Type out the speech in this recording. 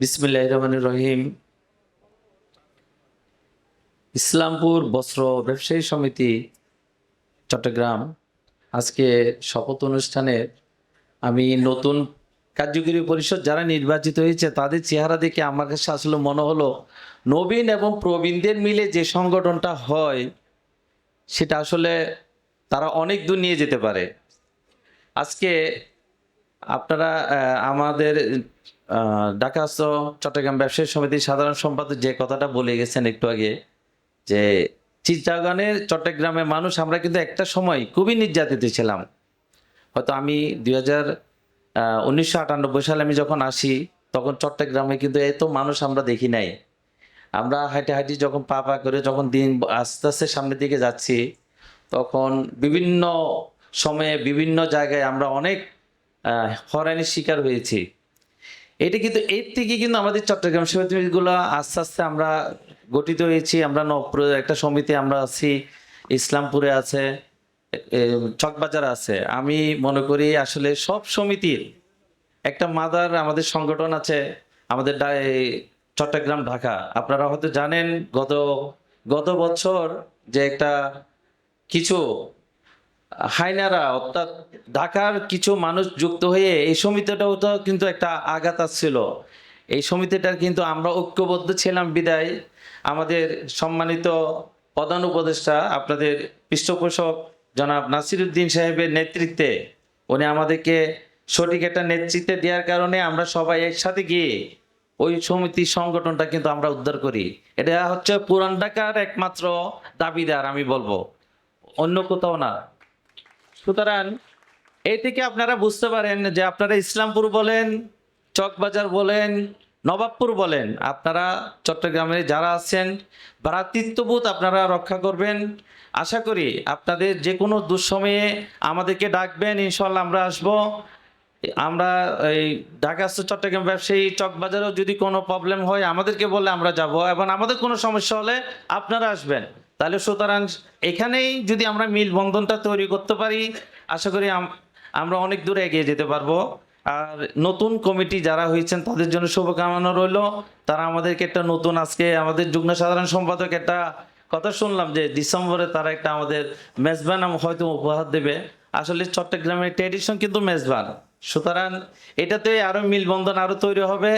বিসমিল্লাহির রহমানির রহিম। ইসলামপুর বস্ত্র ব্যবসায়ী সমিতি চট্টগ্রাম আজকে শপথ অনুষ্ঠানে আমি নতুন কার্যকরী পরিষদ যারা নির্বাচিত হয়েছে তাদের চেহারা দেখে আমার কাছে আসলে মনে হলো নবীন এবং প্রবীণদের মিলে যে সংগঠনটা হয় সেটা আসলে তারা অনেক দূর নিয়ে যেতে পারে। আজকে আপনারা আমাদের ঢাকা চট্টগ্রাম ব্যবসায়ী সমিতির সাধারণ সম্পাদক যে কথাটা বলে গেছেন একটু আগে, যে চিটাগাংয়ের চট্টগ্রামের মানুষ আমরা কিন্তু একটা সময় খুবই নির্যাতিত ছিলাম। হয়তো আমি 1998 সালে আমি যখন আসি তখন চট্টগ্রামে কিন্তু এত মানুষ আমরা দেখি নাই। আমরা হাঁটে হাঁটি যখন পা পা করে যখন দিন আস্তে আস্তে সামনের দিকে যাচ্ছি তখন বিভিন্ন সময়ে বিভিন্ন জায়গায় আমরা অনেক হয়রানির শিকার হয়েছি। এটা কিন্তু এর থেকে কিন্তু আমাদের চট্টগ্রাম সমিতিগুলো আস্তে আস্তে আমরা গঠিত হয়েছি। আমরা নবপুরে একটা সমিতি আমরা আছি, ইসলামপুরে আছে, চকবাজার আছে। আমি মনে করি আসলে সব সমিতির একটা মাদার আমাদের সংগঠন আছে আমাদের চট্টগ্রাম ঢাকা। আপনারা হয়তো জানেন গত গত বছর যে একটা কিছু হাইনারা অর্থাৎ ঢাকার কিছু মানুষ যুক্ত হয়ে এই সমিতিটাও তো কিন্তু একটা আঘাত আসছিল। এই সমিতিটার কিন্তু আমরা ঐক্যবদ্ধ ছিলাম বিদায় আমাদের সম্মানিত প্রধান উপদেষ্টা আপনাদের পৃষ্ঠপোষক জনাব নাসিরুদ্দিন সাহেবের নেতৃত্বে উনি আমাদেরকে সঠিক একটা নেতৃত্বে দেওয়ার কারণে আমরা সবাই একসাথে গিয়ে ওই সমিতির সংগঠনটা কিন্তু আমরা উদ্ধার করি। এটা হচ্ছে পুরান ঢাকার একমাত্র দাবিদার আমি বলবো, অন্য কোথাও না। সুতরাং এই থেকে আপনারা বুঝতে পারেন যে আপনারা ইসলামপুর বলেন, চকবাজার বলেন, নবাবপুর বলেন, আপনারা চট্টগ্রামে যারা আছেন ভ্রাতৃত্ববোধ আপনারা রক্ষা করবেন। আশা করি আপনাদের যে কোনো দুঃসময়ে আমাদেরকে ডাকবেন, ইনশাল্লাহ আমরা আসব। আমরা এই ঢাকা চট্টগ্রাম ব্যবসায়ী চকবাজারেও যদি কোনো প্রবলেম হয় আমাদেরকে বলে আমরা যাব, এবং আমাদের কোনো সমস্যা হলে আপনারা আসবেন। তাহলে সুতরাং এখানেই যদি আমরা মিলবন্ধনটা তৈরি করতে পারি আশা করি আমরা অনেক দূরে এগিয়ে যেতে পারবো। আর নতুন কমিটি যারা হয়েছেন তাদের জন্য শুভকামনা রইল। তারা আমাদেরকে একটা নতুন, আজকে আমাদের যুগ্ম সাধারণ সম্পাদক একটা কথা শুনলাম যে ডিসেম্বরে তারা একটা আমাদের মেজবান হয়তো উপহার দেবে। আসলে চট্টগ্রামের ট্র্যাডিশন কিন্তু মেজবান, সুতরাং এটাতে আরো মিলবন্ধন আরো তৈরি হবে।